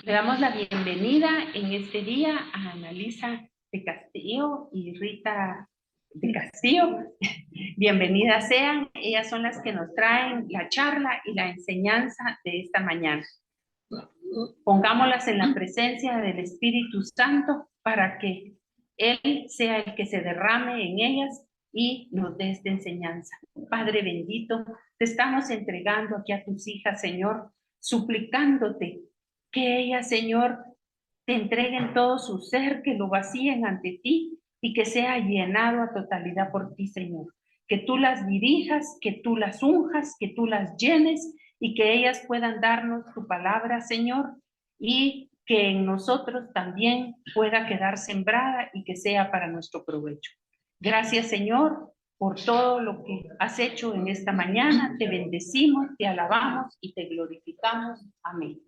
Le damos la bienvenida en este día a Analisa de Castillo y Rita de Castillo. Bienvenidas sean, ellas son las que nos traen la charla y la enseñanza de esta mañana. Pongámoslas en la presencia del Espíritu Santo para que Él sea el que se derrame en ellas y nos dé esta enseñanza. Padre bendito, te estamos entregando aquí a tus hijas, Señor, suplicándote que ellas, Señor, te entreguen todo su ser, que lo vacíen ante ti y que sea llenado a totalidad por ti, Señor. Que tú las dirijas, que tú las unjas, que tú las llenes y que ellas puedan darnos tu palabra, Señor, y que en nosotros también pueda quedar sembrada y que sea para nuestro provecho. Gracias, Señor, por todo lo que has hecho en esta mañana. Te bendecimos, te alabamos y te glorificamos. Amén.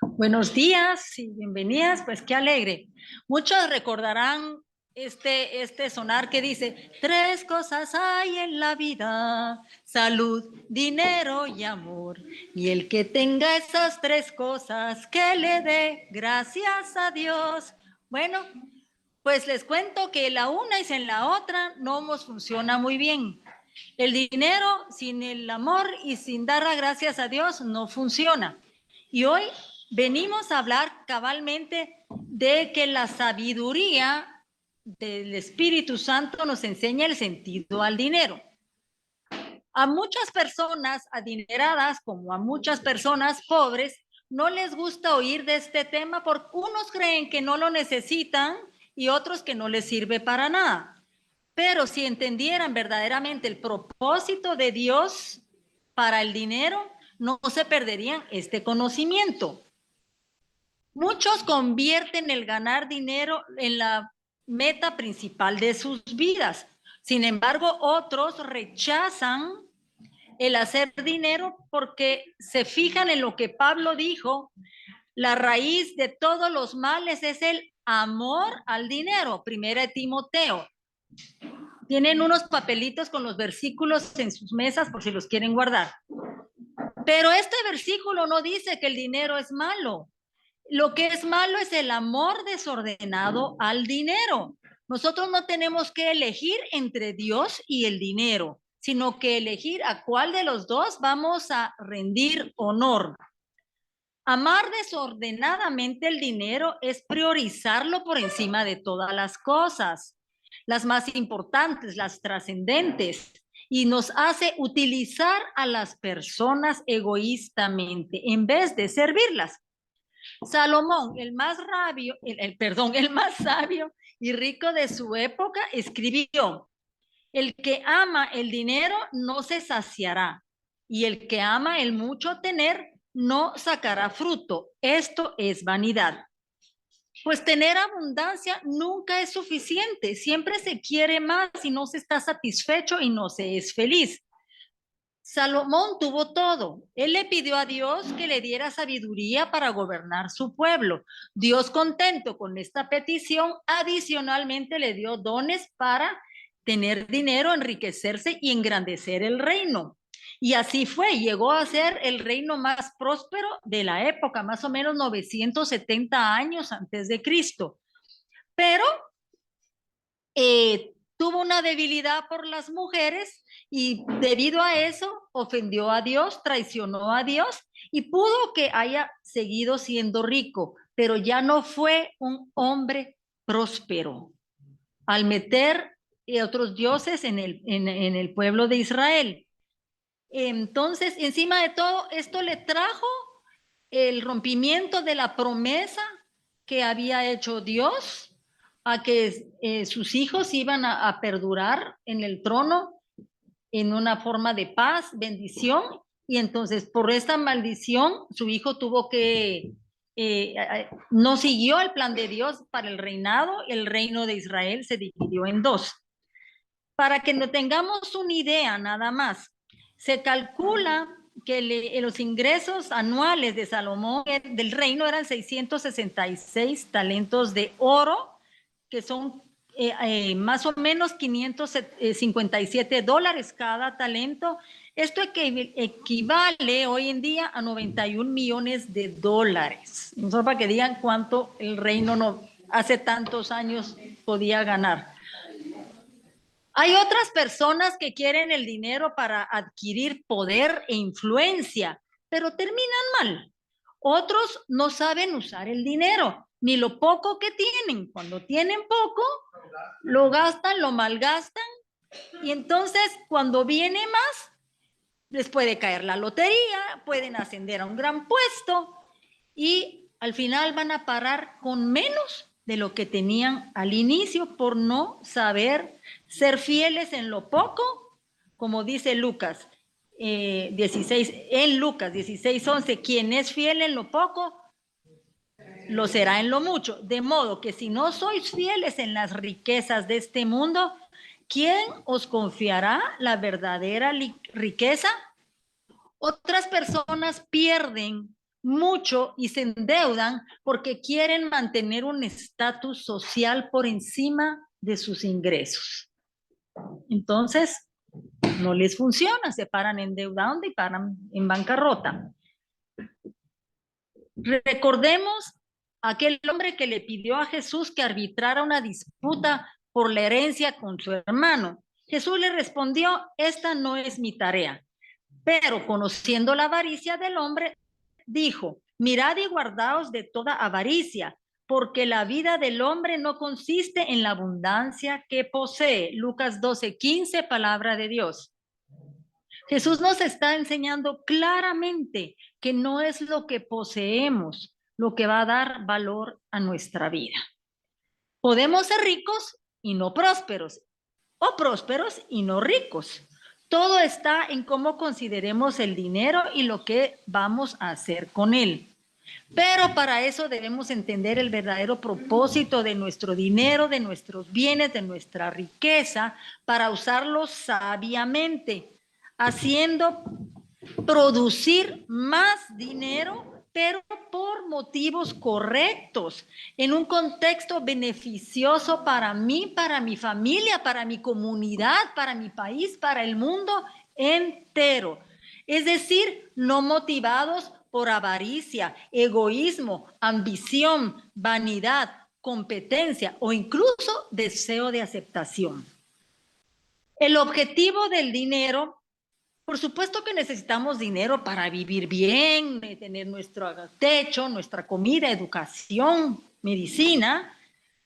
Buenos días y bienvenidas, pues qué alegre. Muchos recordarán este sonar que dice: tres cosas hay en la vida, salud, dinero y amor. Y el que tenga esas tres cosas, que le dé gracias a Dios. Bueno, pues les cuento que la una y sin la otra no nos funciona muy bien. El dinero sin el amor y sin dar gracias a Dios no funciona. Y hoy venimos a hablar cabalmente de que la sabiduría del Espíritu Santo nos enseña el sentido al dinero. A muchas personas adineradas como a muchas personas pobres no les gusta oír de este tema porque unos creen que no lo necesitan y otros que no les sirve para nada. Pero si entendieran verdaderamente el propósito de Dios para el dinero, no se perderían este conocimiento. Muchos convierten el ganar dinero en la meta principal de sus vidas. Sin embargo, otros rechazan el hacer dinero porque se fijan en lo que Pablo dijo: la raíz de todos los males es el amor al dinero. Primera de Timoteo. Tienen unos papelitos con los versículos en sus mesas por si los quieren guardar. Pero este versículo no dice que el dinero es malo. Lo que es malo es el amor desordenado al dinero. Nosotros no tenemos que elegir entre Dios y el dinero, sino que elegir a cuál de los dos vamos a rendir honor. Amar desordenadamente el dinero es priorizarlo por encima de todas las cosas, las más importantes, las trascendentes, y nos hace utilizar a las personas egoístamente en vez de servirlas. Salomón, el más sabio y rico de su época, escribió: el que ama el dinero no se saciará, y el que ama el mucho tener no sacará fruto. Esto es vanidad. Pues tener abundancia nunca es suficiente. Siempre se quiere más y no se está satisfecho y no se es feliz. Salomón tuvo todo. Él le pidió a Dios que le diera sabiduría para gobernar su pueblo. Dios, contento con esta petición, adicionalmente le dio dones para tener dinero, enriquecerse y engrandecer el reino. Y así fue, llegó a ser el reino más próspero de la época, más o menos 970 años antes de Cristo. Pero tuvo una debilidad por las mujeres y debido a eso ofendió a Dios, traicionó a Dios y pudo que haya seguido siendo rico, pero ya no fue un hombre próspero al meter otros dioses en el pueblo de Israel. Entonces, encima de todo, esto le trajo el rompimiento de la promesa que había hecho Dios a que sus hijos iban a perdurar en el trono en una forma de paz, bendición, y entonces por esta maldición su hijo tuvo que, no siguió el plan de Dios para el reinado. El reino de Israel se dividió en dos. Para que no tengamos una idea nada más, se calcula que los ingresos anuales de Salomón del reino eran 666 talentos de oro, que son más o menos $557 cada talento. Esto equivale hoy en día a 91 millones de dólares. No solo para que digan cuánto el reino no, hace tantos años podía ganar. Hay otras personas que quieren el dinero para adquirir poder e influencia, pero terminan mal. Otros no saben usar el dinero, ni lo poco que tienen. Cuando tienen poco, lo gastan, lo malgastan, y entonces cuando viene más, les puede caer la lotería, pueden ascender a un gran puesto y al final van a parar con menos de lo que tenían al inicio por no saber ser fieles en lo poco, como dice Lucas 16, en Lucas 16:11, quien es fiel en lo poco, lo será en lo mucho. De modo que si no sois fieles en las riquezas de este mundo, ¿quién os confiará la verdadera riqueza? Otras personas pierden mucho y se endeudan porque quieren mantener un estatus social por encima de sus ingresos. Entonces, no les funciona, se paran endeudando y paran en bancarrota. Recordemos a aquel hombre que le pidió a Jesús que arbitrara una disputa por la herencia con su hermano. Jesús le respondió: esta no es mi tarea. Pero conociendo la avaricia del hombre, dijo: mirad y guardaos de toda avaricia, porque la vida del hombre no consiste en la abundancia que posee. Lucas 12:15, palabra de Dios. Jesús nos está enseñando claramente que no es lo que poseemos lo que va a dar valor a nuestra vida. Podemos ser ricos y no prósperos, o prósperos y no ricos. Todo está en cómo consideremos el dinero y lo que vamos a hacer con él. Pero para eso debemos entender el verdadero propósito de nuestro dinero, de nuestros bienes, de nuestra riqueza, para usarlos sabiamente, haciendo producir más dinero, pero por motivos correctos, en un contexto beneficioso para mí, para mi familia, para mi comunidad, para mi país, para el mundo entero. Es decir, no motivados por avaricia, egoísmo, ambición, vanidad, competencia o incluso deseo de aceptación. El objetivo del dinero, por supuesto que necesitamos dinero para vivir bien, tener nuestro techo, nuestra comida, educación, medicina,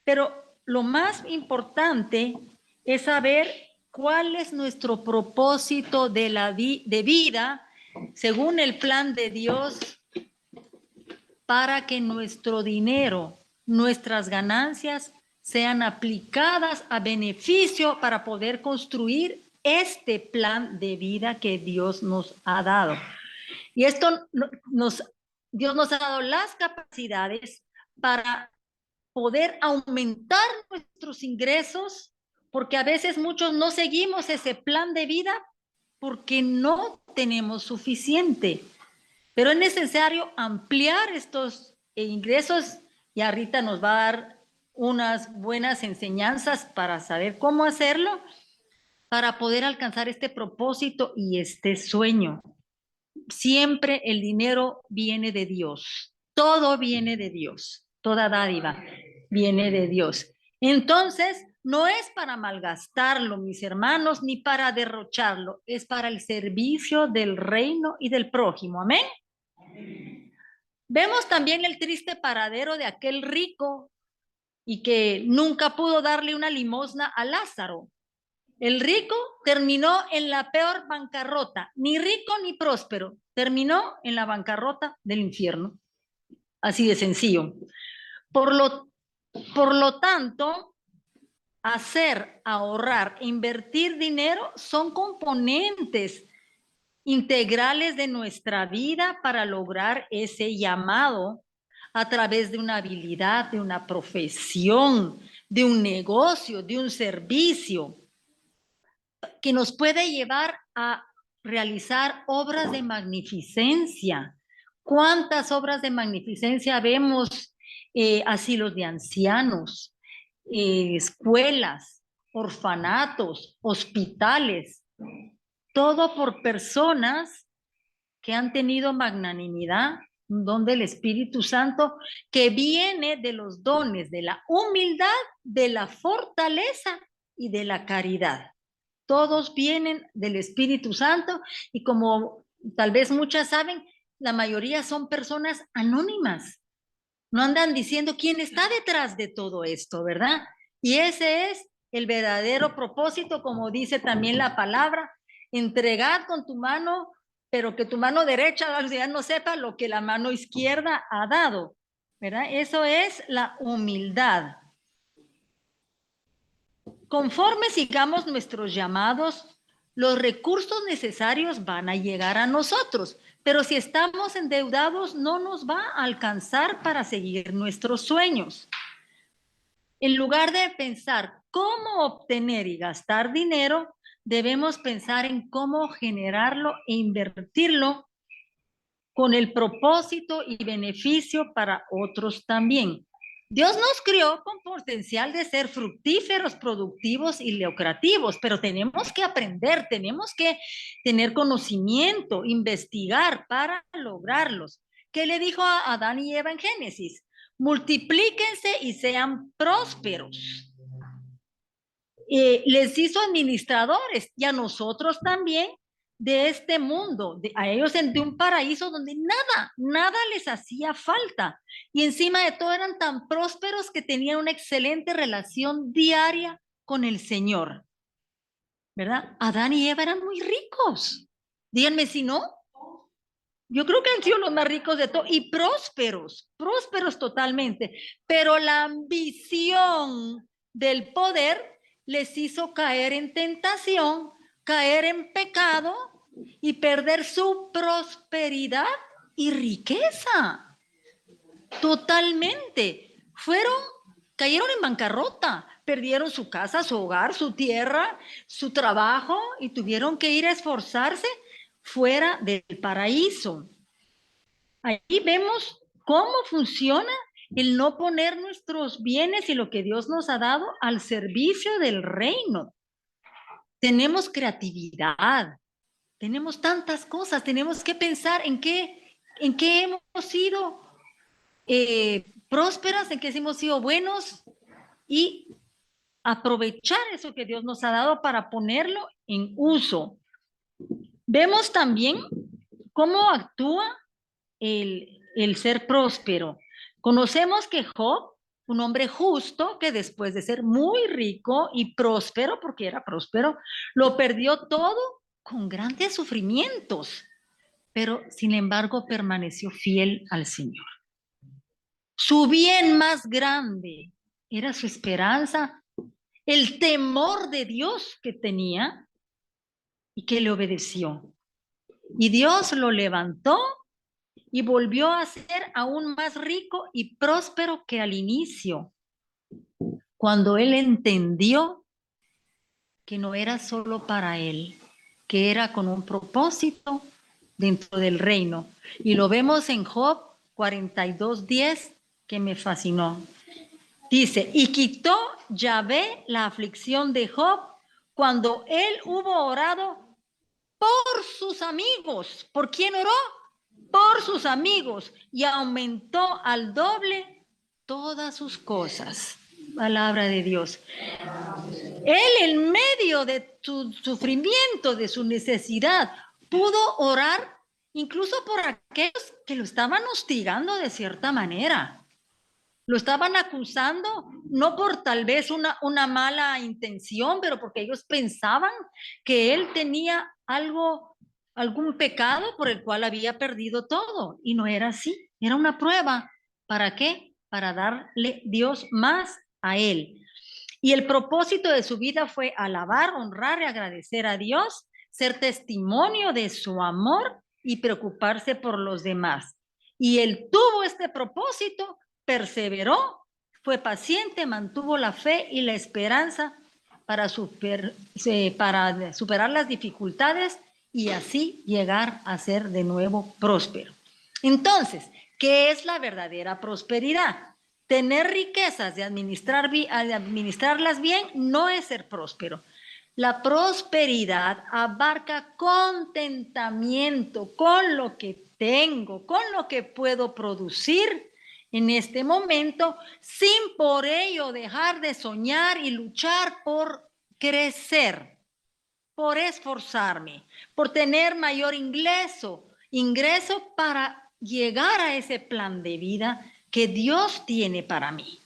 pero lo más importante es saber cuál es nuestro propósito de vida según el plan de Dios para que nuestro dinero, nuestras ganancias sean aplicadas a beneficio para poder construir este plan de vida que Dios nos ha dado. Y esto Dios nos ha dado las capacidades para poder aumentar nuestros ingresos, porque a veces muchos no seguimos ese plan de vida porque no tenemos suficiente. Pero es necesario ampliar estos ingresos y Rita nos va a dar unas buenas enseñanzas para saber cómo hacerlo, para poder alcanzar este propósito y este sueño. Siempre el dinero viene de Dios, todo viene de Dios, toda dádiva viene de Dios. Entonces, no es para malgastarlo, mis hermanos, ni para derrocharlo, es para el servicio del reino y del prójimo. Amén. Vemos también el triste paradero de aquel rico y que nunca pudo darle una limosna a Lázaro. El rico terminó en la peor bancarrota, ni rico ni próspero, terminó en la bancarrota del infierno. Así de sencillo. Por lo tanto, hacer, ahorrar, invertir dinero son componentes integrales de nuestra vida para lograr ese llamado a través de una habilidad, de una profesión, de un negocio, de un servicio que nos puede llevar a realizar obras de magnificencia. ¿Cuántas obras de magnificencia vemos? Asilos de ancianos, escuelas, orfanatos, hospitales, todo por personas que han tenido magnanimidad, un don del Espíritu Santo que viene de los dones de la humildad, de la fortaleza y de la caridad. Todos vienen del Espíritu Santo y como tal vez muchas saben, la mayoría son personas anónimas. No andan diciendo quién está detrás de todo esto, ¿verdad? Y ese es el verdadero propósito, como dice también la palabra, entregad con tu mano, pero que tu mano derecha no sepa lo que la mano izquierda ha dado, ¿verdad? Eso es la humildad. Conforme sigamos nuestros llamados, los recursos necesarios van a llegar a nosotros, pero si estamos endeudados no nos va a alcanzar para seguir nuestros sueños. En lugar de pensar cómo obtener y gastar dinero, debemos pensar en cómo generarlo e invertirlo con el propósito y beneficio para otros también. Dios nos crió con potencial de ser fructíferos, productivos y lucrativos, pero tenemos que aprender, tenemos que tener conocimiento, investigar para lograrlos. ¿Qué le dijo a Adán y Eva en Génesis? Multiplíquense y sean prósperos. Les hizo administradores y a nosotros también de este mundo, a ellos de un paraíso donde nada les hacía falta. Y encima de todo eran tan prósperos que tenían una excelente relación diaria con el Señor. ¿Verdad? Adán y Eva eran muy ricos. Díganme si no. Yo creo que han sido los más ricos de todo y prósperos totalmente. Pero la ambición del poder les hizo caer en tentación, caer en pecado y perder su prosperidad y riqueza. Totalmente. Cayeron en bancarrota, perdieron su casa, su hogar, su tierra, su trabajo y tuvieron que ir a esforzarse fuera del paraíso. Ahí vemos cómo funciona el no poner nuestros bienes y lo que Dios nos ha dado al servicio del reino. Tenemos creatividad, tenemos tantas cosas, tenemos que pensar en qué hemos sido prósperas, en qué hemos sido buenos y aprovechar eso que Dios nos ha dado para ponerlo en uso. Vemos también cómo actúa el ser próspero. Conocemos que Job, un hombre justo, que después de ser muy rico y próspero, porque era próspero, lo perdió todo con grandes sufrimientos, pero sin embargo permaneció fiel al Señor. Su bien más grande era su esperanza, el temor de Dios que tenía y que le obedeció. Y Dios lo levantó y volvió a ser aún más rico y próspero que al inicio, cuando él entendió que no era solo para él, que era con un propósito dentro del reino. Y lo vemos en Job 42:10, que me fascinó. Dice, y quitó Yahvé la aflicción de Job cuando él hubo orado por sus amigos. ¿Por quién oró? Por sus amigos, y aumentó al doble todas sus cosas. Palabra de Dios. Él en medio de su sufrimiento, de su necesidad, pudo orar incluso por aquellos que lo estaban hostigando de cierta manera. Lo estaban acusando, no por tal vez una mala intención, pero porque ellos pensaban que él tenía algún pecado por el cual había perdido todo. Y no era así, era una prueba. ¿Para qué? Para darle Dios más a él. Y el propósito de su vida fue alabar, honrar y agradecer a Dios, ser testimonio de su amor y preocuparse por los demás. Y él tuvo este propósito, perseveró, fue paciente, mantuvo la fe y la esperanza para superar las dificultades y así llegar a ser de nuevo próspero. Entonces, ¿qué es la verdadera prosperidad? tener riquezas y administrarlas bien no es ser próspero. La prosperidad abarca contentamiento con lo que tengo, con lo que puedo producir en este momento, sin por ello dejar de soñar y luchar por crecer, por esforzarme, por tener mayor ingreso para llegar a ese plan de vida que Dios tiene para mí.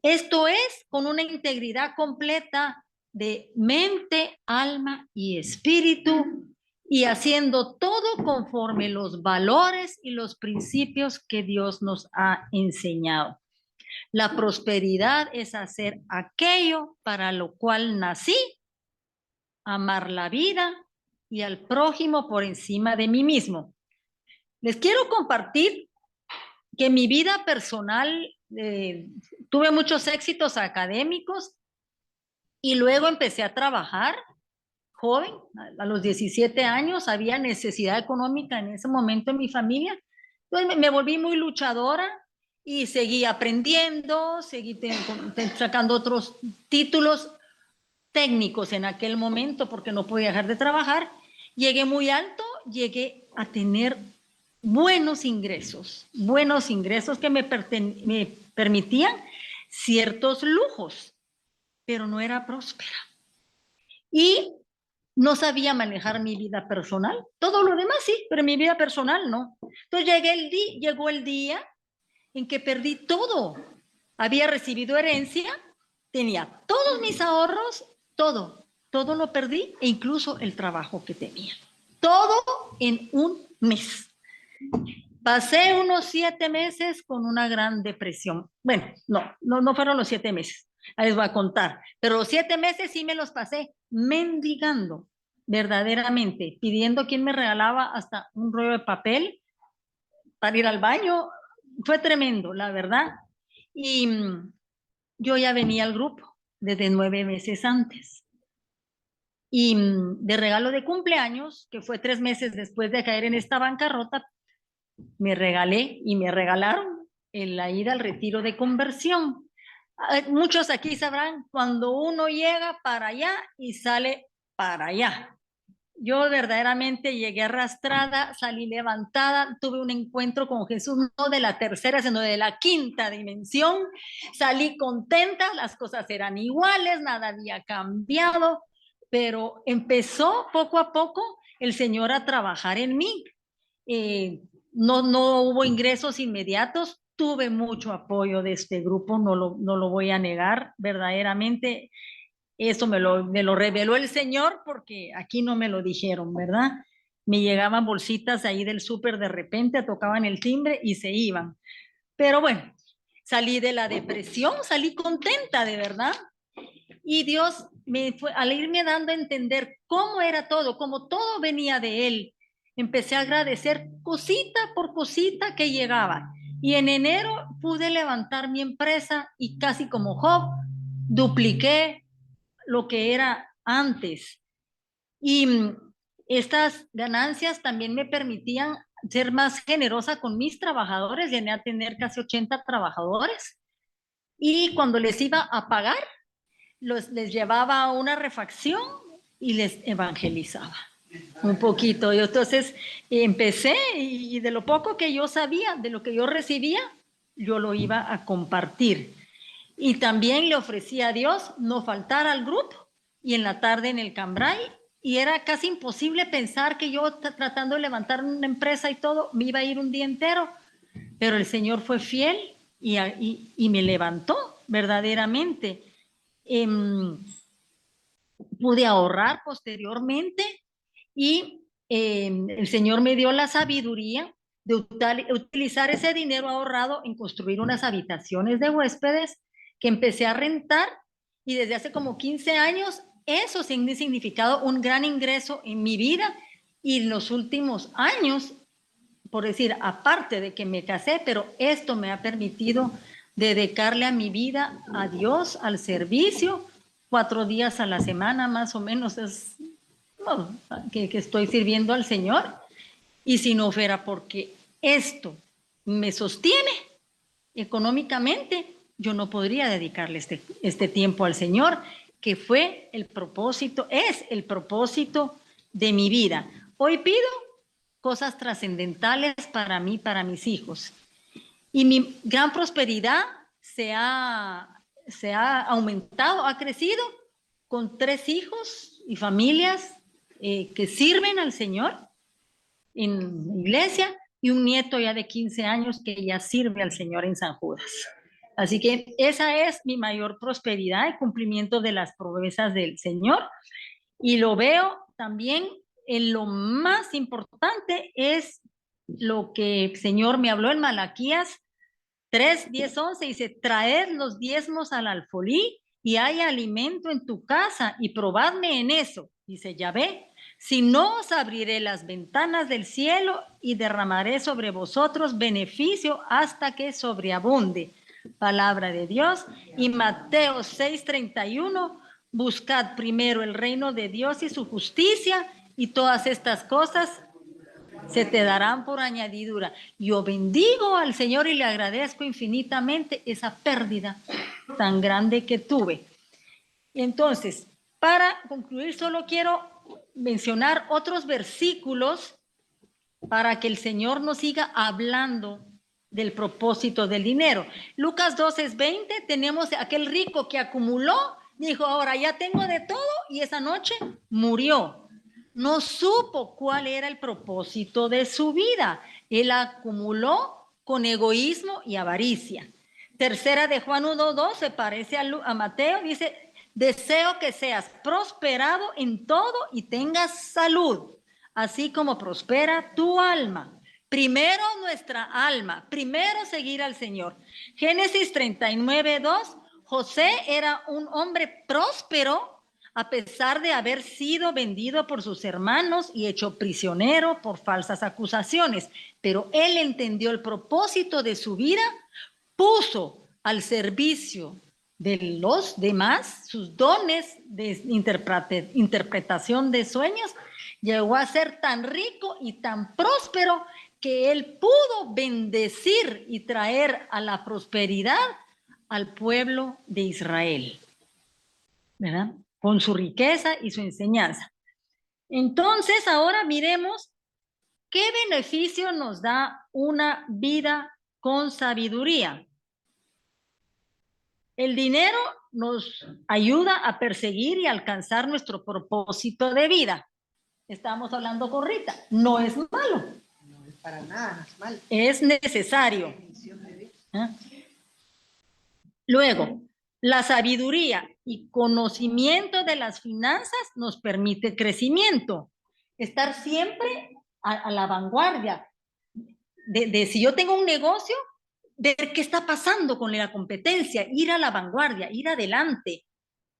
Esto es con una integridad completa de mente, alma y espíritu, y haciendo todo conforme los valores y los principios que Dios nos ha enseñado. La prosperidad es hacer aquello para lo cual nací, amar la vida y al prójimo por encima de mí mismo. Les quiero compartir que en mi vida personal tuve muchos éxitos académicos y luego empecé a trabajar joven, a los 17 años, había necesidad económica en ese momento en mi familia, entonces me volví muy luchadora y seguí aprendiendo, seguí sacando otros títulos técnicos en aquel momento porque no podía dejar de trabajar. Llegué muy alto, llegué a tener buenos ingresos que me permitían ciertos lujos, pero no era próspera. Y no sabía manejar mi vida personal. Todo lo demás sí, pero mi vida personal no. Entonces llegó el día en que perdí todo. Había recibido herencia, tenía todos mis ahorros, todo lo perdí, e incluso el trabajo que tenía. Todo en un mes. Pasé unos 7 meses con una gran depresión. Bueno, no fueron los 7 meses, ahí les voy a contar, pero los 7 meses sí me los pasé mendigando, verdaderamente, pidiendo quien me regalaba hasta un rollo de papel para ir al baño. Fue tremendo, la verdad. Y yo ya venía al grupo desde 9 meses antes. Y de regalo de cumpleaños, que fue 3 meses después de caer en esta bancarrota, me regalé y me regalaron en la ida al retiro de conversión. Muchos aquí sabrán cuando uno llega para allá y sale para allá. Yo verdaderamente llegué arrastrada, salí levantada, tuve un encuentro con Jesús, no de la tercera, sino de la quinta dimensión. Salí contenta, las cosas eran iguales, nada había cambiado, pero empezó poco a poco el Señor a trabajar en mí. No hubo ingresos inmediatos, tuve mucho apoyo de este grupo, no lo voy a negar, verdaderamente. Eso me lo reveló el Señor porque aquí no me lo dijeron, ¿verdad? Me llegaban bolsitas ahí del súper de repente, tocaban el timbre y se iban. Pero bueno, salí de la depresión, salí contenta de verdad. Y Dios al irme dando a entender cómo era todo, cómo todo venía de Él, empecé a agradecer cosita por cosita que llegaba. Y en enero pude levantar mi empresa y casi como Job, dupliqué lo que era antes. Y estas ganancias también me permitían ser más generosa con mis trabajadores. Llegué a tener casi 80 trabajadores. Y cuando les iba a pagar, les llevaba a una refacción y les evangelizaba un poquito. Y entonces empecé y de lo poco que yo sabía, de lo que yo recibía, yo lo iba a compartir. Y también le ofrecía a Dios no faltar al grupo y en la tarde en el Cambrai. Y era casi imposible pensar que yo tratando de levantar una empresa y todo, me iba a ir un día entero. Pero el Señor fue fiel y me levantó verdaderamente. Pude ahorrar posteriormente y el Señor me dio la sabiduría de utilizar ese dinero ahorrado en construir unas habitaciones de huéspedes que empecé a rentar, y desde hace como 15 años eso ha significado un gran ingreso en mi vida. Y en los últimos años, por decir, aparte de que me casé, pero esto me ha permitido dedicarle a mi vida, a Dios, al servicio, 4 días a la semana más o menos es que estoy sirviendo al Señor. Y si no fuera porque esto me sostiene, económicamente, yo no podría dedicarle este tiempo al Señor, que fue el propósito, es el propósito de mi vida. Hoy pido cosas trascendentales para mí, para mis hijos. Y mi gran prosperidad se ha aumentado, ha crecido con 3 hijos y familias que sirven al Señor en iglesia y un nieto ya de 15 años que ya sirve al Señor en San Judas. Así que esa es mi mayor prosperidad y cumplimiento de las promesas del Señor. Y lo veo también en lo más importante es lo que el Señor me habló en Malaquías 3, 10, 11, dice, traed los diezmos al alfolí y hay alimento en tu casa y probadme en eso, dice Yahvé. Si no, os abriré las ventanas del cielo y derramaré sobre vosotros beneficio hasta que sobreabunde. Palabra de Dios. Y Mateo 6:31, buscad primero el reino de Dios y su justicia y todas estas cosas se te darán por añadidura. Yo bendigo al Señor y le agradezco infinitamente esa pérdida tan grande que tuve. Entonces, para concluir, solo quiero mencionar otros versículos para que el Señor nos siga hablando del propósito del dinero. Lucas 12:20, tenemos aquel rico que acumuló, dijo, ahora ya tengo de todo, y esa noche murió. No supo cuál era el propósito de su vida. Él acumuló con egoísmo y avaricia. Tercera de Juan 1:2, se parece a Mateo, dice, deseo que seas prosperado en todo y tengas salud, así como prospera tu alma. Primero nuestra alma, primero seguir al Señor. Génesis 39:2, José era un hombre próspero a pesar de haber sido vendido por sus hermanos y hecho prisionero por falsas acusaciones, pero él entendió el propósito de su vida, puso al servicio de los demás sus dones de interpretación de sueños, llegó a ser tan rico y tan próspero que él pudo bendecir y traer a la prosperidad al pueblo de Israel, ¿verdad? Con su riqueza y su enseñanza. Entonces, ahora miremos qué beneficio nos da una vida con sabiduría. El dinero nos ayuda a perseguir y alcanzar nuestro propósito de vida. Estamos hablando con Rita. No es malo. No es para nada, no es malo. Es necesario. Luego, la sabiduría y conocimiento de las finanzas nos permite crecimiento. Estar siempre a la vanguardia. De si yo tengo un negocio, ver qué está pasando con la competencia, ir a la vanguardia, ir adelante,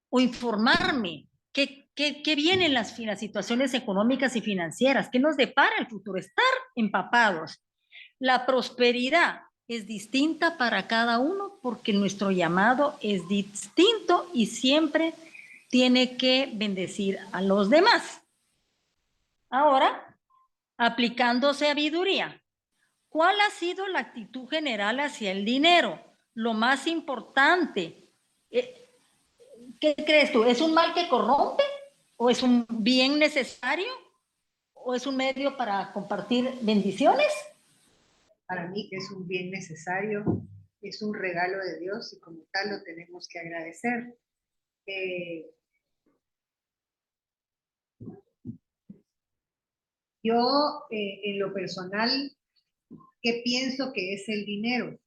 o informarme qué vienen las situaciones económicas y financieras, qué nos depara el futuro, estar empapados. La prosperidad es distinta para cada uno porque nuestro llamado es distinto y siempre tiene que bendecir a los demás. Ahora, aplicando sabiduría. ¿Cuál ha sido la actitud general hacia el dinero? Lo más importante, ¿qué crees tú? ¿Es un mal que corrompe? ¿O es un bien necesario? ¿O es un medio para compartir bendiciones? Para mí que es un bien necesario, es un regalo de Dios y como tal lo tenemos que agradecer. Yo, en lo personal, ¿qué pienso que es el dinero?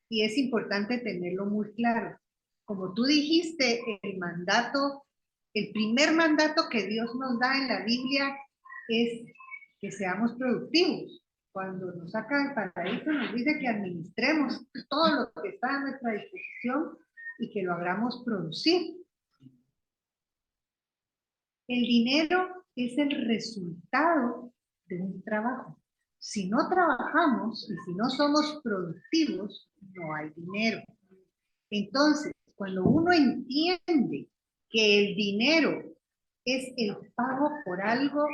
Y es importante tenerlo muy claro. Como tú dijiste, el primer mandato que Dios nos da en la Biblia es que seamos productivos. Cuando nos saca del paraíso nos dice que administremos todo lo que está a nuestra disposición y que lo hagamos producir. El dinero es el resultado de un trabajo. Si no trabajamos y si no somos productivos, no hay dinero. Entonces, cuando uno entiende que el dinero es el pago por algo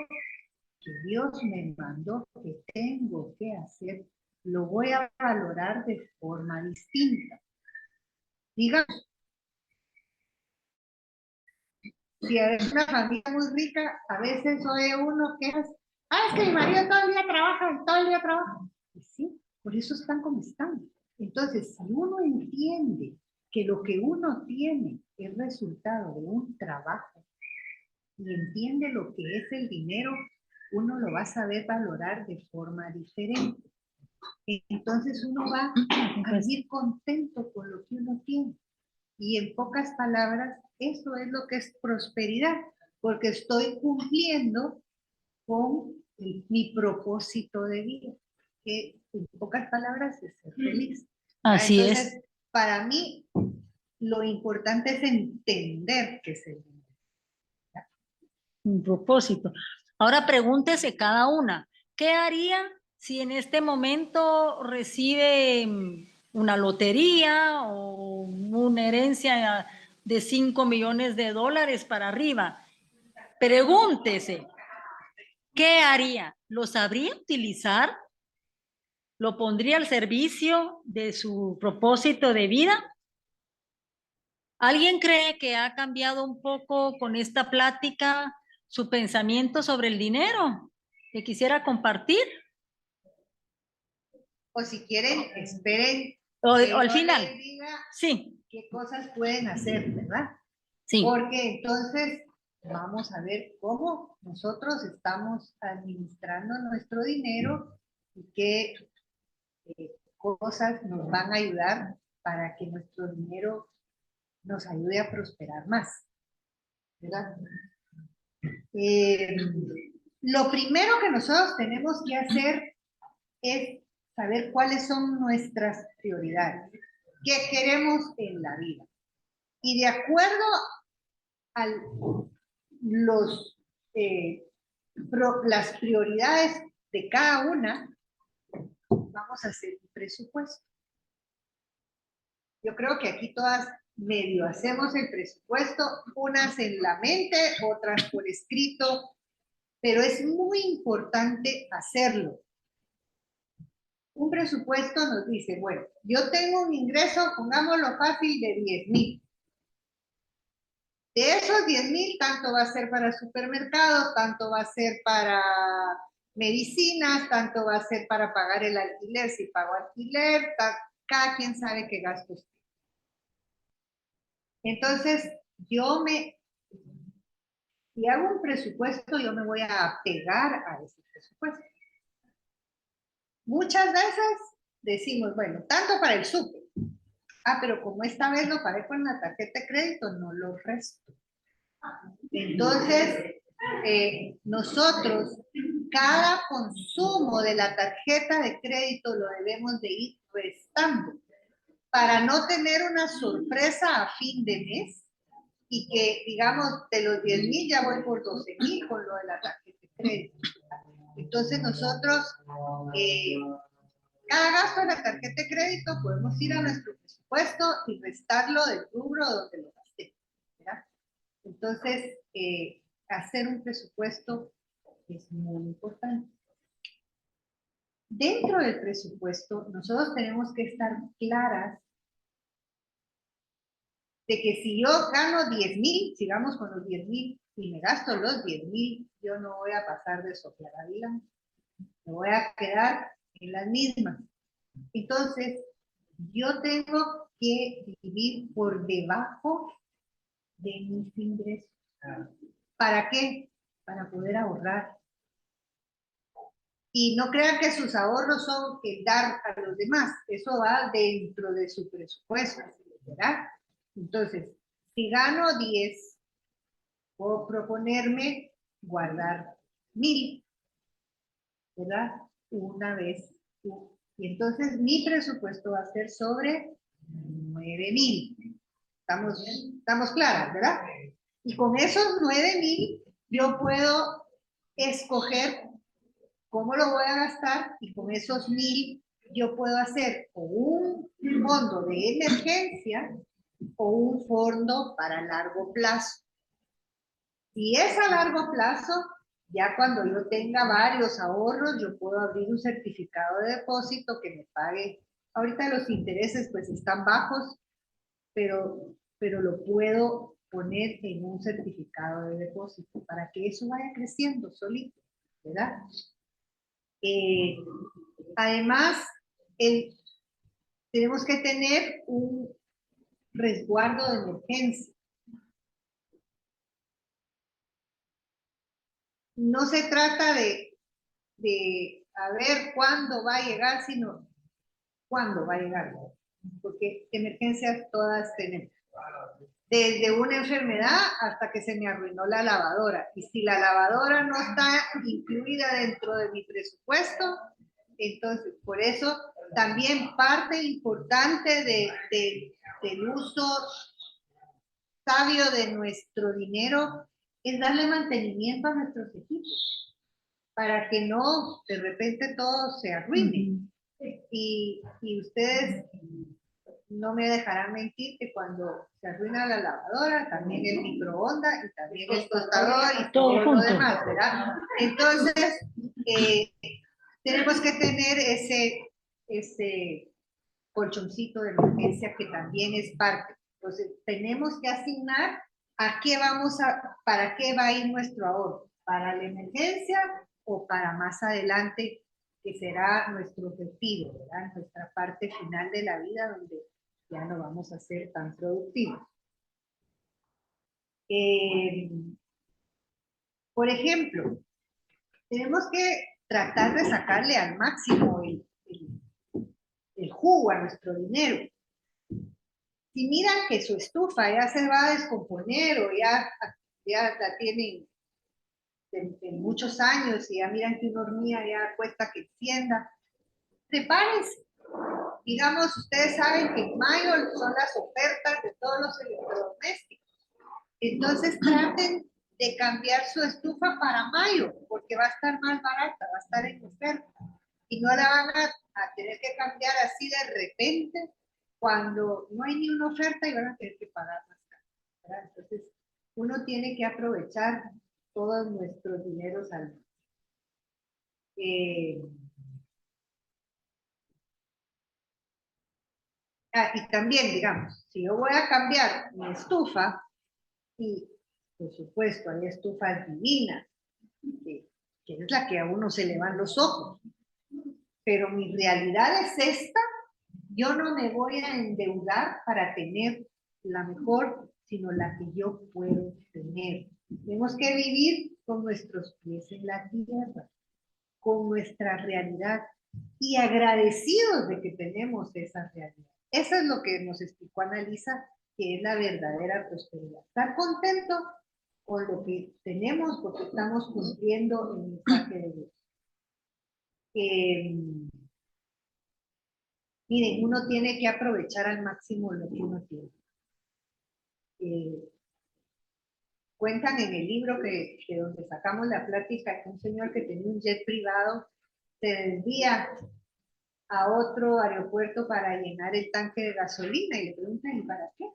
que Dios me mandó que tengo que hacer, lo voy a valorar de forma distinta. Digamos, si es una familia muy rica, a veces oye uno que es que mi marido todo el día trabaja, todo el día trabaja. Pues sí, por eso están como están. Entonces, si uno entiende que lo que uno tiene es resultado de un trabajo y entiende lo que es el dinero, uno lo va a saber valorar de forma diferente. Entonces uno va a vivir contento con lo que uno tiene. Y en pocas palabras, eso es lo que es prosperidad, porque estoy cumpliendo con mi propósito de vida, que en pocas palabras es ser feliz. Así Entonces, es, para mí, lo importante es entender que es el dinero. un propósito. Ahora pregúntese cada una, ¿qué haría si en este momento recibe una lotería o una herencia de 5 millones de dólares para arriba? Pregúntese, ¿qué haría? ¿Lo sabría utilizar? ¿Lo pondría al servicio de su propósito de vida? ¿Alguien cree que ha cambiado un poco con esta plática su pensamiento sobre el dinero que quisiera compartir? O si quieren, esperen O que al yo final, les diga sí, qué cosas pueden hacer, ¿verdad? sí. Porque entonces vamos a ver cómo nosotros estamos administrando nuestro dinero y qué cosas nos van a ayudar para que nuestro dinero nos ayude a prosperar más, ¿verdad? Lo primero que nosotros tenemos que hacer es saber cuáles son nuestras prioridades, qué queremos en la vida. Y de acuerdo a las prioridades de cada una, vamos a hacer un presupuesto. Yo creo que aquí todas medio hacemos el presupuesto, unas en la mente, otras por escrito, pero es muy importante hacerlo. Un presupuesto nos dice, bueno, yo tengo un ingreso, pongámoslo fácil, de 10,000. De esos 10,000, tanto va a ser para supermercados, tanto va a ser para medicinas, tanto va a ser para pagar el alquiler, si pago alquiler, cada quien sabe qué gastos. Entonces, si hago un presupuesto, yo me voy a apegar a ese presupuesto. Muchas veces decimos, bueno, tanto para el súper. Pero como esta vez lo pagué con la tarjeta de crédito, no lo resto. Entonces, nosotros, cada consumo de la tarjeta de crédito lo debemos de ir restando para no tener una sorpresa a fin de mes y que, digamos, de los 10,000 ya voy por 12,000 con lo de la tarjeta de crédito. Entonces, nosotros, cada gasto de la tarjeta de crédito podemos ir a nuestro presupuesto y restarlo del rubro donde lo gasté, ¿verdad? Entonces, hacer un presupuesto es muy importante. Dentro del presupuesto, nosotros tenemos que estar claras de que si yo gano 10,000, sigamos con los 10,000, y me gasto los 10,000, yo no voy a pasar de soplar a vilán. Me voy a quedar en las mismas. Entonces, yo tengo que vivir por debajo de mis ingresos. ¿Para qué? Para poder ahorrar. Y no crean que sus ahorros son el dar a los demás. Eso va dentro de su presupuesto, ¿verdad? Entonces, si gano 10, puedo proponerme guardar 1,000, ¿verdad? Una vez. Y entonces mi presupuesto va a ser sobre 9,000. Estamos claras, ¿verdad? Y con esos 9,000 yo puedo escoger cómo lo voy a gastar y con esos 1,000 yo puedo hacer o un fondo de emergencia o un fondo para largo plazo. Si es a largo plazo, Ya cuando yo tenga varios ahorros, yo puedo abrir un certificado de depósito que me pague. Ahorita los intereses pues están bajos, pero lo puedo poner en un certificado de depósito para que eso vaya creciendo solito, ¿verdad? Además, tenemos que tener un resguardo de emergencia. No se trata de a ver cuándo va a llegar, sino cuándo va a llegar, porque emergencias todas tenemos. Desde una enfermedad hasta que se me arruinó la lavadora. Y si la lavadora no está incluida dentro de mi presupuesto, entonces por eso también parte importante del uso sabio de nuestro dinero es darle mantenimiento a nuestros equipos para que no de repente todo se arruine. Y ustedes no me dejarán mentir que cuando se arruina la lavadora, también el microondas y también el tostador y todo lo demás, ¿verdad? Entonces, tenemos que tener ese colchoncito de emergencia que también es parte. Entonces, tenemos que asignar para qué va a ir nuestro ahorro, para la emergencia o para más adelante, que será nuestro objetivo, ¿verdad? Nuestra parte final de la vida, donde ya no vamos a ser tan productivos. Por ejemplo, tenemos que tratar de sacarle al máximo el jugo a nuestro dinero. Si miran que su estufa ya se va a descomponer o ya la tienen de muchos años y ya miran que una hornilla ya cuesta que encienda, prepárense. Digamos, ustedes saben que en mayo son las ofertas de todos los electrodomésticos. Entonces traten de cambiar su estufa para mayo, porque va a estar más barata, va a estar en oferta. Y no la van a tener que cambiar así de repente cuando no hay ni una oferta y van a tener que pagar más caro, ¿verdad? Entonces, uno tiene que aprovechar todos nuestros dineros al máximo. Y también, digamos, si yo voy a cambiar mi estufa, y por supuesto hay estufas divinas, que es la que a uno se le van los ojos, pero mi realidad es esta, yo no me voy a endeudar para tener la mejor, sino la que yo puedo tener. Tenemos que vivir con nuestros pies en la tierra, con nuestra realidad y agradecidos de que tenemos esa realidad. Eso es lo que nos explicó Annalisa, que es la verdadera prosperidad. Estar contento con lo que tenemos porque estamos cumpliendo el mensaje de Dios. Miren, uno tiene que aprovechar al máximo lo que uno tiene. Cuentan en el libro que donde sacamos la plática, que un señor que tenía un jet privado se desvía a otro aeropuerto para llenar el tanque de gasolina y le preguntan, ¿y para qué?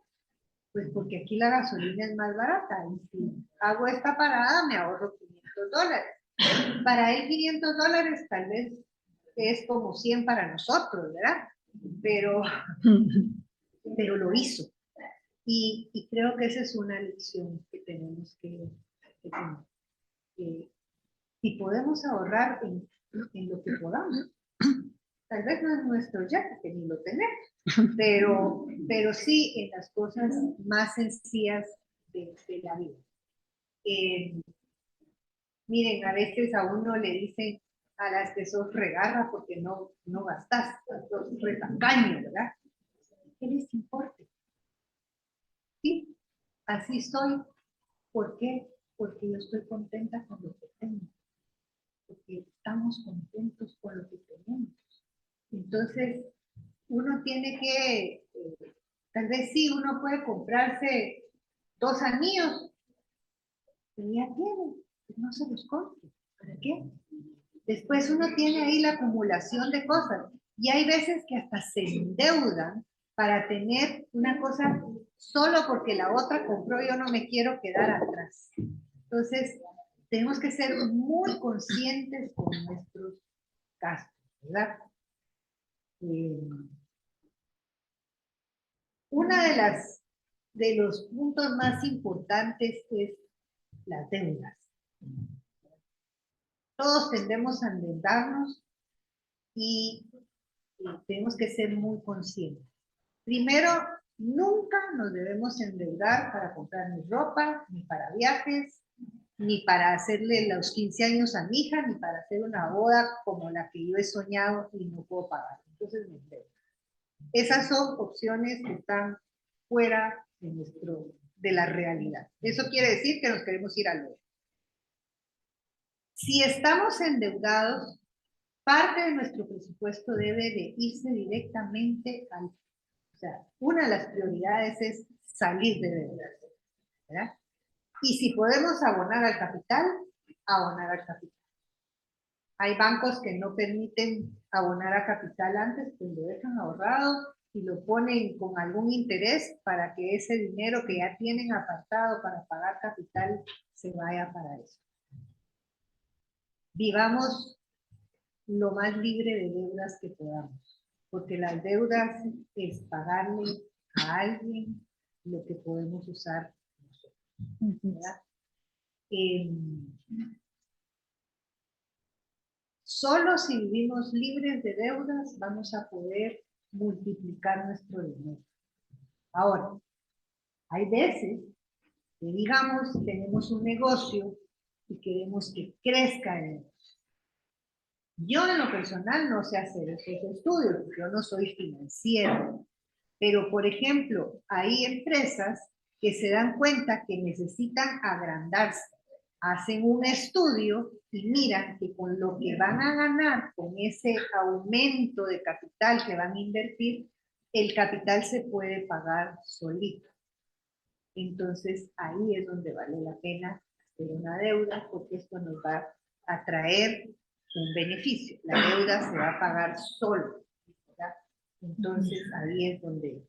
Pues porque aquí la gasolina es más barata y si hago esta parada me ahorro $500. Para él $500 tal vez es como 100 para nosotros, ¿verdad? Pero lo hizo. Y creo que esa es una lección que tenemos que tener. Si podemos ahorrar en lo que podamos, tal vez no es nuestro ya, que ni lo tenemos, pero sí en las cosas más sencillas de la vida. Miren, a veces a uno le dicen a las que sos regarra porque no gastás, sos retacaño, ¿verdad? ¿Qué les importa? Sí, así soy. ¿Por qué? Porque yo estoy contenta con lo que tengo. Porque estamos contentos con lo que tenemos. Entonces, uno tiene que, tal vez sí, uno puede comprarse 2 anillos, pero ya tiene, pues no se los compre. ¿Para qué? Después uno tiene ahí la acumulación de cosas. Y hay veces que hasta se endeudan para tener una cosa solo porque la otra compró, yo no me quiero quedar atrás. Entonces, tenemos que ser muy conscientes con nuestros gastos, ¿verdad? Una de los puntos más importantes es las deudas. Todos tendemos a endeudarnos y tenemos que ser muy conscientes. Primero, nunca nos debemos endeudar para comprar ni ropa, ni para viajes, ni para hacerle los 15 años a mi hija, ni para hacer una boda como la que yo he soñado y no puedo pagar. Entonces me endeudo. Esas son opciones que están fuera de la realidad. Eso quiere decir que nos queremos ir al otro. Si estamos endeudados, parte de nuestro presupuesto debe de irse directamente al... O sea, una de las prioridades es salir de deudas, ¿verdad? Y si podemos abonar al capital, abonar al capital. Hay bancos que no permiten abonar a capital antes, pues lo dejan ahorrado y lo ponen con algún interés para que ese dinero que ya tienen apartado para pagar capital se vaya para eso. Vivamos lo más libre de deudas que podamos, porque las deudas es pagarle a alguien lo que podemos usar nosotros, ¿verdad? Solo si vivimos libres de deudas vamos a poder multiplicar nuestro dinero. Ahora, hay veces que, digamos, tenemos un negocio y queremos que crezca el negocio. Yo en lo personal no sé hacer esos estudios, porque yo no soy financiero. Pero, por ejemplo, hay empresas que se dan cuenta que necesitan agrandarse. Hacen un estudio y miran que con lo que van a ganar, con ese aumento de capital que van a invertir, el capital se puede pagar solito. Entonces, ahí es donde vale la pena hacer una deuda, porque esto nos va a traer un beneficio. La deuda se va a pagar solo, ¿verdad? Entonces, ahí es donde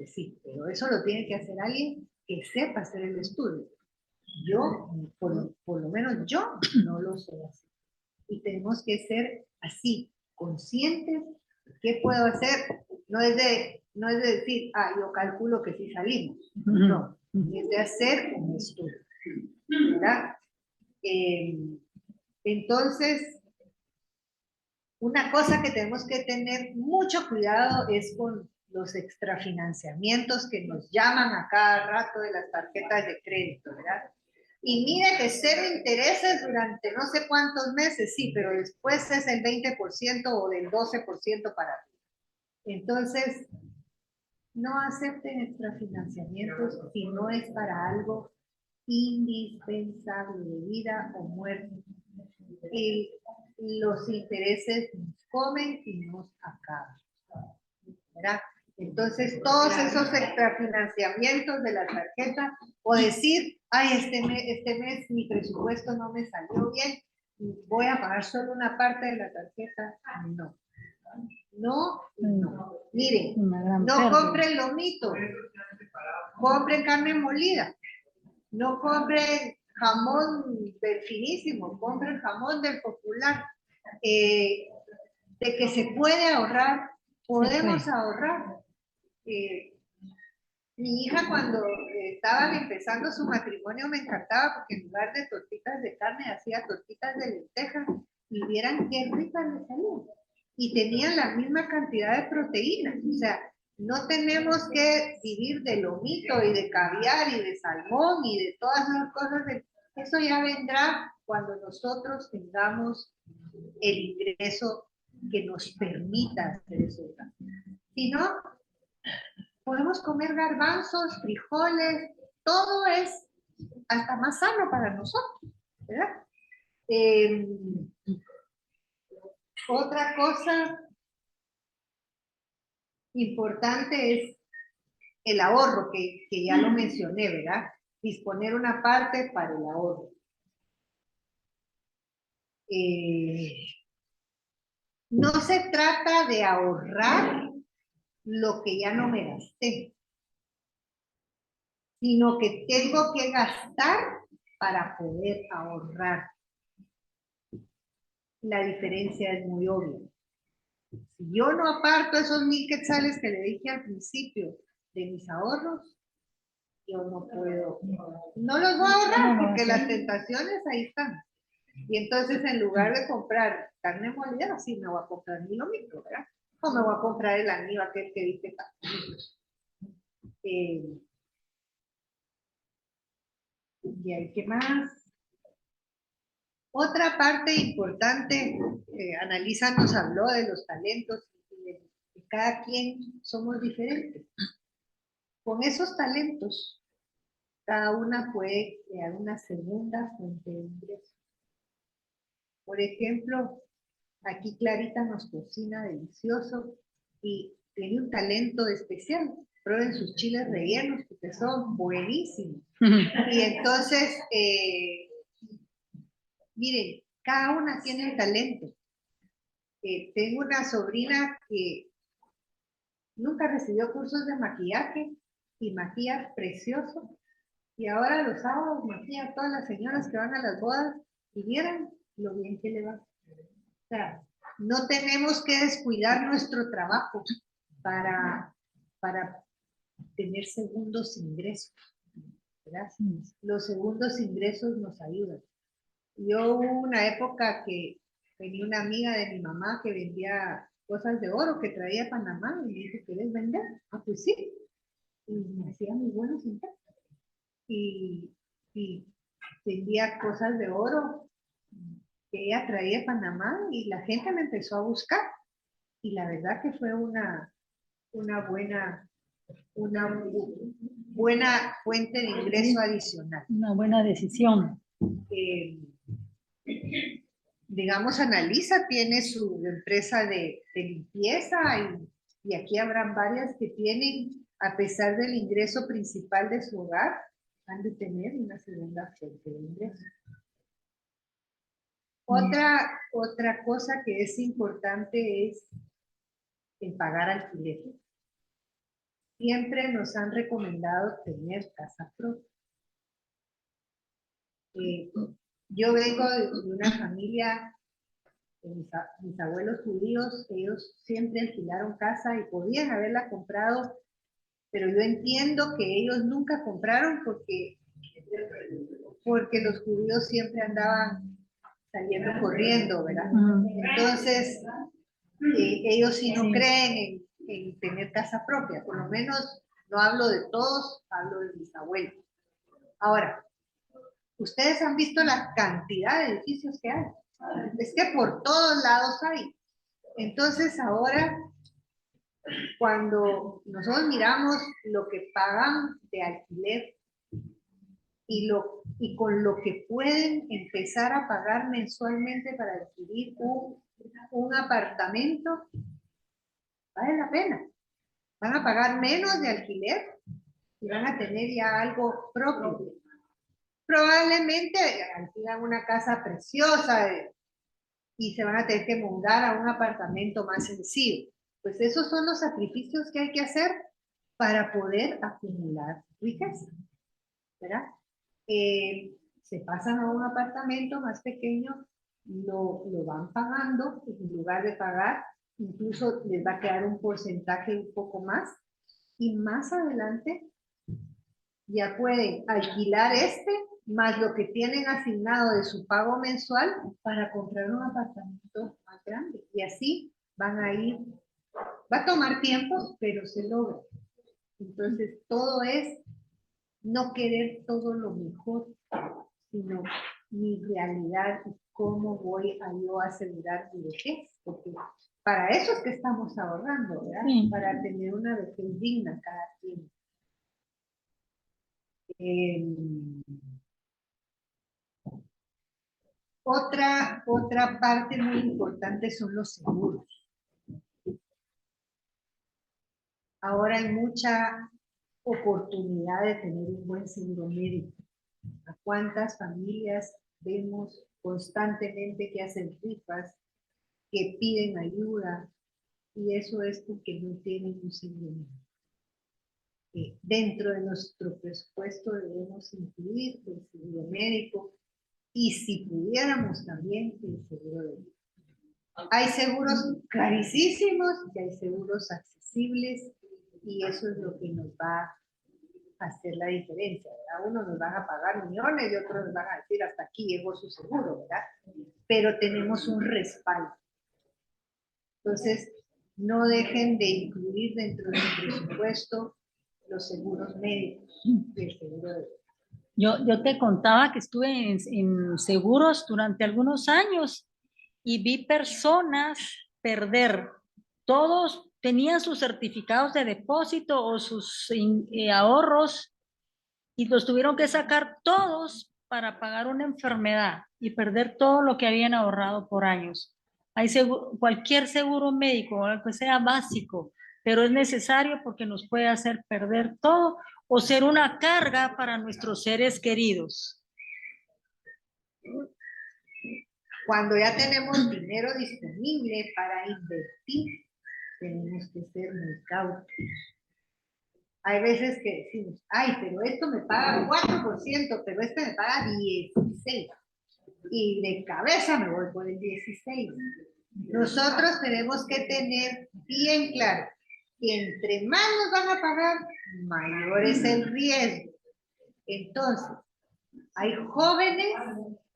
sí, pero eso lo tiene que hacer alguien que sepa hacer el estudio. Yo, por lo menos yo, no lo sé hacer. Y tenemos que ser así, conscientes de qué puedo hacer. No es de decir, yo calculo que sí salimos. No, es de hacer un estudio, ¿verdad? Entonces, una cosa que tenemos que tener mucho cuidado es con los extrafinanciamientos que nos llaman a cada rato de las tarjetas de crédito, ¿verdad? Y mire que cero intereses durante no sé cuántos meses, sí, pero después es el 20% o del 12% para ti. Entonces, no acepten extrafinanciamientos si no es para algo indispensable de vida o muerte. Y los intereses nos comen y nos acaban, ¿verdad? Entonces, todos esos extrafinanciamientos de la tarjeta, o decir, este mes mi presupuesto no me salió bien, voy a pagar solo una parte de la tarjeta, no. No, no. Miren, no compren lomito, compren carne molida, no compren jamón del finísimo, compren jamón del popular. De que se puede ahorrar, podemos ahorrar. Mi hija cuando estaban empezando su matrimonio me encantaba porque en lugar de tortitas de carne hacía tortitas de lentejas y vieran qué ricas le salían. Y tenían la misma cantidad de proteínas. O sea, no tenemos que vivir de lomito y de caviar y de salmón y de todas esas cosas. Eso ya vendrá cuando nosotros tengamos el ingreso que nos permita hacer eso. Si no, podemos comer garbanzos, frijoles, todo es hasta más sano para nosotros, ¿verdad? Otra cosa importante es el ahorro, que ya lo mencioné, ¿verdad? Disponer una parte para el ahorro. No se trata de ahorrar lo que ya no me gasté, sino que tengo que gastar para poder ahorrar. La diferencia es muy obvia. Si yo no aparto esos 1000 quetzales que le dije al principio de mis ahorros, yo no puedo, no los voy a ahorrar porque las tentaciones ahí están. Y entonces en lugar de comprar carne molida, sí me voy a comprar mi lomito, ¿verdad? O me voy a comprar el anillo aquel que dice y hay que más. Otra parte importante, Analisa nos habló de los talentos y de que cada quien somos diferentes. Con esos talentos, cada una puede crear una segunda fuente de ingreso. Por ejemplo, aquí Clarita nos cocina delicioso y tiene un talento especial. Prueben sus chiles rellenos porque son buenísimos. Y entonces, miren, cada una tiene un talento. Tengo una sobrina que nunca recibió cursos de maquillaje y maquilla precioso. Y ahora los sábados maquilla a todas las señoras que van a las bodas y vieran lo bien que le va. O sea, no tenemos que descuidar nuestro trabajo para tener segundos ingresos, ¿verdad? Los segundos ingresos nos ayudan. Yo hubo una época que tenía una amiga de mi mamá que vendía cosas de oro que traía a Panamá y me dijo, ¿quieres vender? Ah, pues sí. Y me hacía muy buenos ingresos. Y vendía cosas de oro que ella traía a Panamá y la gente me empezó a buscar. Y la verdad que fue una buena fuente de ingreso adicional. Una buena decisión. Digamos, Analisa tiene su empresa de limpieza y aquí habrán varias que tienen, a pesar del ingreso principal de su hogar, han de tener una segunda fuente de ingreso. Otra cosa que es importante es el pagar alquiler. Siempre nos han recomendado tener casa propia. Yo vengo de una familia, de mis abuelos judíos, ellos siempre alquilaron casa y podían haberla comprado, pero yo entiendo que ellos nunca compraron porque los judíos siempre andaban saliendo corriendo, ¿verdad? Entonces, ellos sí no creen en tener casa propia, por lo menos no hablo de todos, hablo de mis abuelos. Ahora, ustedes han visto la cantidad de edificios que hay. Es que por todos lados hay. Entonces ahora, cuando nosotros miramos lo que pagan de alquiler y con lo que pueden empezar a pagar mensualmente para adquirir un apartamento, vale la pena. Van a pagar menos de alquiler y van a tener ya algo propio. Probablemente alquilan una casa preciosa y se van a tener que mudar a un apartamento más sencillo. Pues esos son los sacrificios que hay que hacer para poder acumular riqueza, ¿verdad? Se pasan a un apartamento más pequeño, lo van pagando, en lugar de pagar, incluso les va a quedar un porcentaje un poco más, y más adelante ya pueden alquilar más lo que tienen asignado de su pago mensual para comprar un apartamento más grande. Y así van a ir, va a tomar tiempo, pero se logra. Entonces, todo es no querer todo lo mejor, sino mi realidad y cómo voy a yo asegurar mi vejez. Porque para eso es que estamos ahorrando, ¿verdad? Sí. Para tener una vejez digna cada quien. Otra parte muy importante son los seguros. Ahora hay mucha oportunidad de tener un buen seguro médico. ¿A cuántas familias vemos constantemente que hacen rifas, que piden ayuda? Y eso es porque no tienen un seguro médico. Dentro de nuestro presupuesto debemos incluir el seguro médico y si pudiéramos también el seguro de vida. Hay seguros carísimos y hay seguros accesibles y eso es lo que nos va a hacer la diferencia, ¿verdad? Unos nos van a pagar millones y otros nos van a decir hasta aquí llegó su seguro, ¿verdad? Pero tenemos un respaldo. Entonces, no dejen de incluir dentro del presupuesto los seguros médicos y el seguro de vida. Yo te contaba que estuve en seguros durante algunos años y vi personas perder. Todos tenían sus certificados de depósito o sus ahorros y los tuvieron que sacar todos para pagar una enfermedad y perder todo lo que habían ahorrado por años. Hay cualquier seguro médico, que sea básico, pero es necesario porque nos puede hacer perder todo o ser una carga para nuestros seres queridos. Cuando ya tenemos dinero disponible para invertir, tenemos que ser muy cautos. Hay veces que decimos, ay, pero esto me paga 4%, pero este me paga 16%. Y de cabeza me voy por el 16%. Nosotros tenemos que tener bien claro que entre más nos van a pagar, mayor es el riesgo. Entonces, hay jóvenes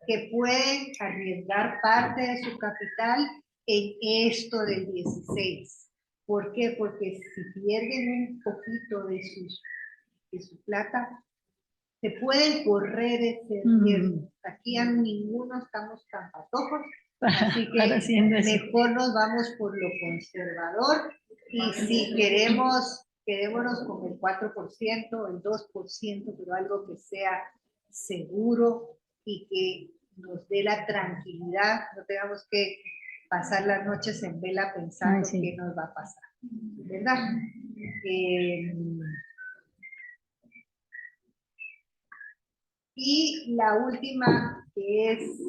que pueden arriesgar parte de su capital en esto del 16. ¿Por qué? Porque si pierden un poquito de su plata, se pueden correr ese riesgo. Aquí a ninguno estamos tan patojos, así que mejor nos vamos por lo conservador y si quedémonos con el 4%, el 2%, pero algo que sea seguro y que nos dé la tranquilidad, no tengamos que pasar las noches en vela pensando qué nos va a pasar, ¿verdad? Y la última, que es,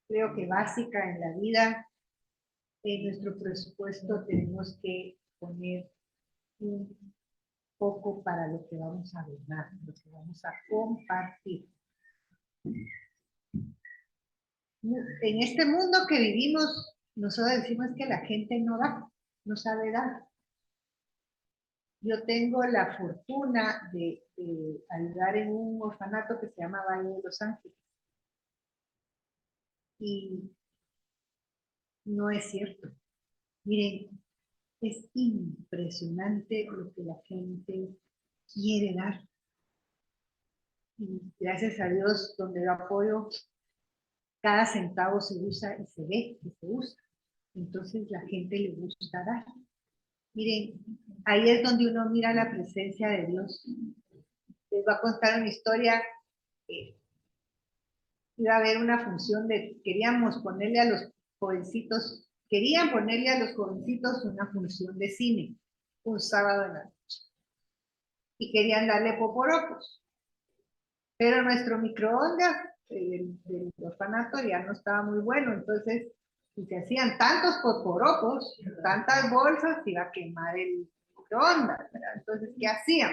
creo que básica en la vida, en nuestro presupuesto tenemos que poner un poco para lo que vamos a donar, lo que vamos a compartir. En este mundo que vivimos, nosotros decimos que la gente no da, no sabe dar. Yo tengo la fortuna de ayudar en un orfanato que se llama Valle de los Ángeles. Y no es cierto. Miren, es impresionante lo que la gente quiere dar. Y gracias a Dios, donde yo apoyo, cada centavo se usa y se ve que se usa. Entonces la gente le gusta dar. Miren, ahí es donde uno mira la presencia de Dios. Les voy a contar una historia. Iba a haber una función querían ponerle a los jovencitos una función de cine, un sábado en la noche. Y querían darle poporopos. Pero nuestro microondas del orfanato ya no estaba muy bueno, entonces si se hacían tantos poporopos, tantas bolsas, iba a quemar el microondas, ¿verdad? Entonces, ¿qué hacían?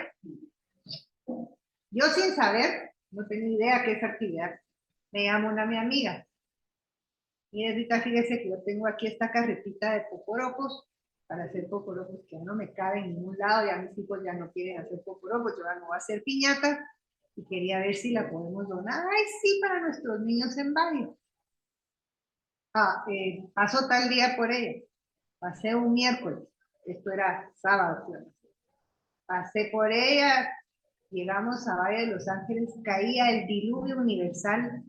Yo sin saber, no tenía idea que esa actividad, me llamó mi amiga. Y ahorita fíjese que yo tengo aquí esta carretita de poporopos para hacer poporopos que ya no me cabe en ningún lado, ya mis hijos ya no quieren hacer poporopos, yo ya no voy a hacer piñatas y quería ver si la podemos donar. Ay, sí, para nuestros niños en barrio. Pasó tal día por ella. Pasé un miércoles, esto era sábado. Pasé por ella, llegamos a Valle de Los Ángeles, caía el diluvio universal,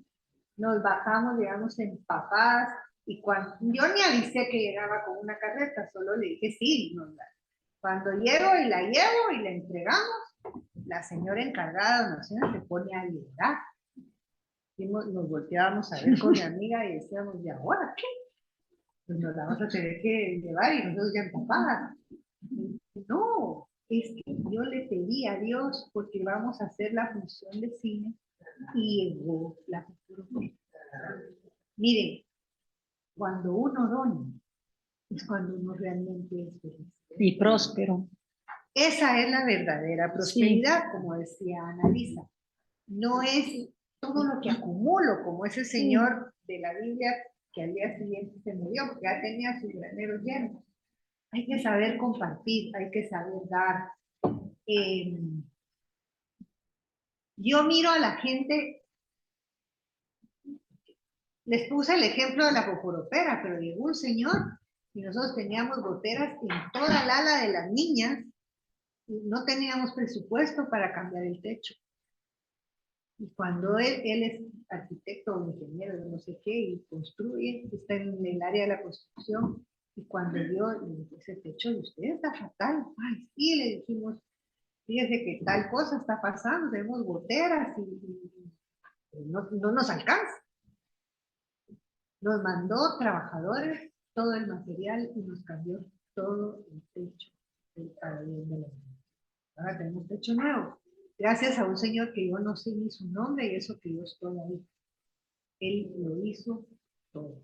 nos bajamos, llegamos empapadas, y cuando yo ni avisé que llegaba con una carreta, solo le dije sí, cuando llego y la llevo y la entregamos, la señora encargada de donaciones se pone a llorar. Y nos volteábamos a ver con mi amiga y decíamos, ¿y ahora qué? Pues nos la vamos a tener que llevar y nosotros ya empapadas. No, es que yo le pedí a Dios porque vamos a hacer la función de cine y llegó la cultura. Miren, cuando uno dona, es cuando uno realmente es feliz. Y próspero. Esa es la verdadera prosperidad, como decía Annalisa. No es todo lo que acumulo, como ese señor de la Biblia que al día siguiente se murió, porque ya tenía sus graneros llenos. Hay que saber compartir, hay que saber dar. Yo miro a la gente, les puse el ejemplo de la poporopera, pero llegó un señor y nosotros teníamos goteras en toda la ala de las niñas y no teníamos presupuesto para cambiar el techo. Y cuando él es arquitecto o ingeniero, no sé qué, y construye, está en el área de la construcción, y cuando vio ese techo de usted está fatal, ay, sí, le dijimos, fíjese que tal cosa está pasando, tenemos goteras y no nos alcanza. Nos mandó trabajadores, todo el material y nos cambió todo el techo para bien de la niña. Ahora tenemos techo nuevo. Gracias a un señor que yo no sé ni su nombre y eso que yo estoy ahí. Él lo hizo todo.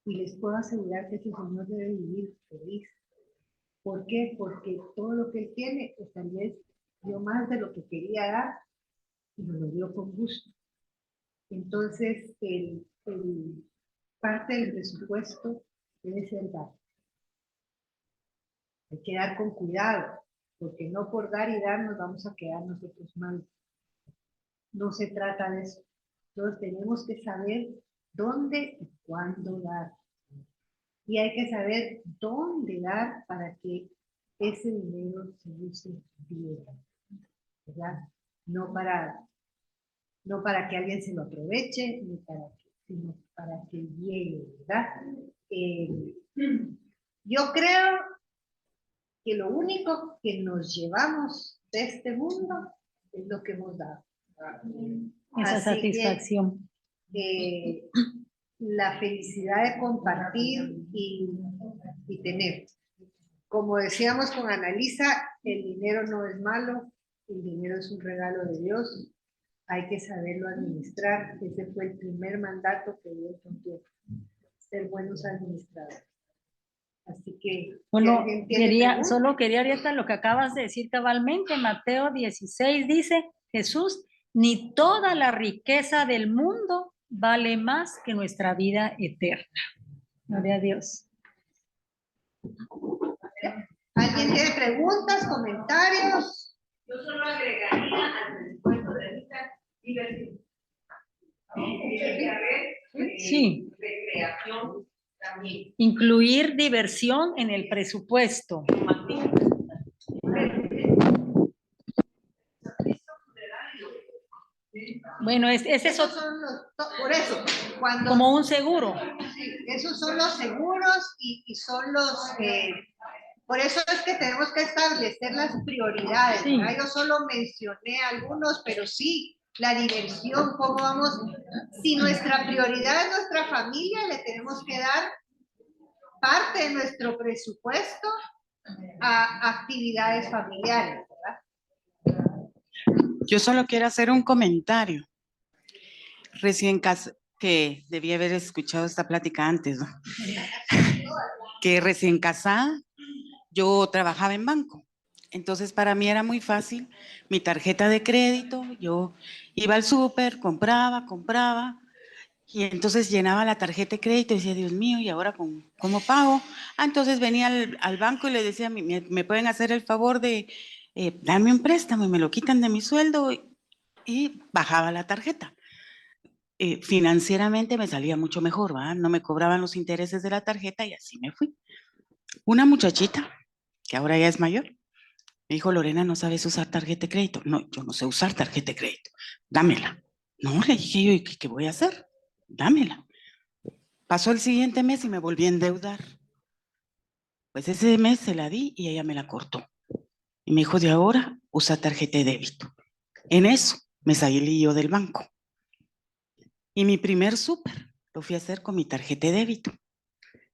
Y les puedo asegurar que ese señor debe vivir feliz. ¿Por qué? Porque todo lo que él tiene, pues tal vez dio más de lo que quería dar y lo dio con gusto. Entonces, parte del presupuesto debe ser dar. Hay que dar con cuidado, porque no por dar y dar nos vamos a quedar nosotros mal. No se trata de eso. Entonces tenemos que saber dónde y cuándo dar. Y hay que saber dónde dar para que ese dinero se use bien, ¿verdad? No para que alguien se lo aproveche, sino para que llegue, ¿verdad? Yo creo que lo único que nos llevamos de este mundo es lo que hemos dado. Esa Así satisfacción. que, la felicidad de compartir y tener. Como decíamos con Annalisa, el dinero no es malo, el dinero es un regalo de Dios, hay que saberlo administrar. Ese fue el primer mandato que Dios nos dio, ser buenos administradores. Así que, Bueno, solo quería ahorita lo que acabas de decir cabalmente. Mateo 16 dice, Jesús, ni toda la riqueza del mundo vale más que nuestra vida eterna. Gloria a Dios. ¿Alguien tiene preguntas, comentarios? Yo solo agregaría al presupuesto de esta diversión. Sí. Recreación también. Incluir diversión en el presupuesto. Bueno, ese es Esos son por eso, cuando, como un seguro. Sí, esos son los seguros y son los por eso es que tenemos que establecer las prioridades. Sí. Yo solo mencioné algunos, pero sí, la diversión, cómo vamos, si nuestra prioridad es nuestra familia, le tenemos que dar parte de nuestro presupuesto a actividades familiares, ¿verdad? Yo solo quiero hacer un comentario. Que debí haber escuchado esta plática antes, ¿no? Que recién casada, yo trabajaba en banco. Entonces, para mí era muy fácil. Mi tarjeta de crédito, yo iba al súper, compraba, y entonces llenaba la tarjeta de crédito y decía, Dios mío, ¿y ahora cómo pago? Entonces venía al banco y le decía, ¿me pueden hacer el favor de darme un préstamo? Y me lo quitan de mi sueldo y bajaba la tarjeta. Financieramente me salía mucho mejor, ¿va? No me cobraban los intereses de la tarjeta y así me fui. Una muchachita, que ahora ya es mayor, me dijo, Lorena, ¿no sabes usar tarjeta de crédito? No, yo no sé usar tarjeta de crédito. Dámela. No, le dije yo, ¿y qué voy a hacer? Dámela. Pasó el siguiente mes y me volví a endeudar. Pues ese mes se la di y ella me la cortó. Y me dijo, de ahora usa tarjeta de débito. En eso me salí yo del banco. Y mi primer súper lo fui a hacer con mi tarjeta de débito.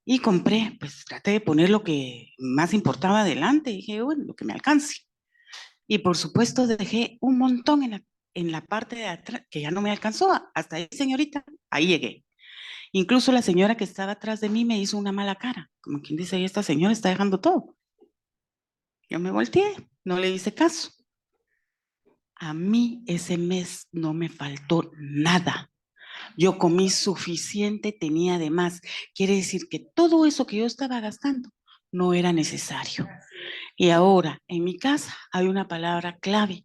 Y compré, pues traté de poner lo que más importaba adelante. Y dije, bueno, lo que me alcance. Y por supuesto dejé un montón en la parte de atrás, que ya no me alcanzó. Hasta ahí, señorita, ahí llegué. Incluso la señora que estaba atrás de mí me hizo una mala cara. Como quien dice, esta señora está dejando todo. Yo me volteé, no le hice caso. A mí ese mes no me faltó nada. Yo comí suficiente, tenía de más. Quiere decir que todo eso que yo estaba gastando no era necesario. Y ahora, en mi casa hay una palabra clave.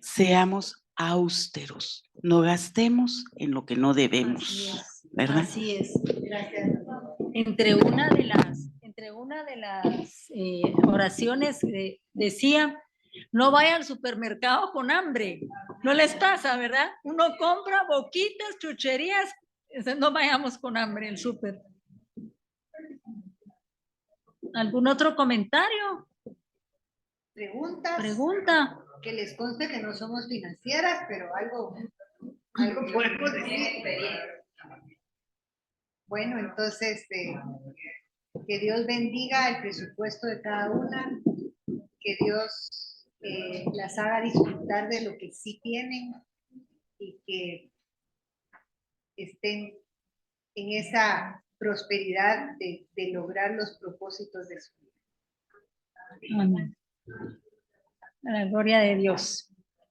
Seamos austeros. No gastemos en lo que no debemos. ¿Verdad? Así es. Gracias. Entre una de las oraciones decía, no vaya al supermercado con hambre. No les pasa, ¿verdad? Uno compra boquitas, chucherías, no vayamos con hambre al súper. ¿Algún otro comentario? Preguntas. Pregunta. Que les conste que no somos financieras, pero algo podemos decir. Bueno, entonces, que Dios bendiga el presupuesto de cada una, que Dios las haga disfrutar de lo que sí tienen y que estén en esa prosperidad de lograr los propósitos de su vida. Amén. A la gloria de Dios.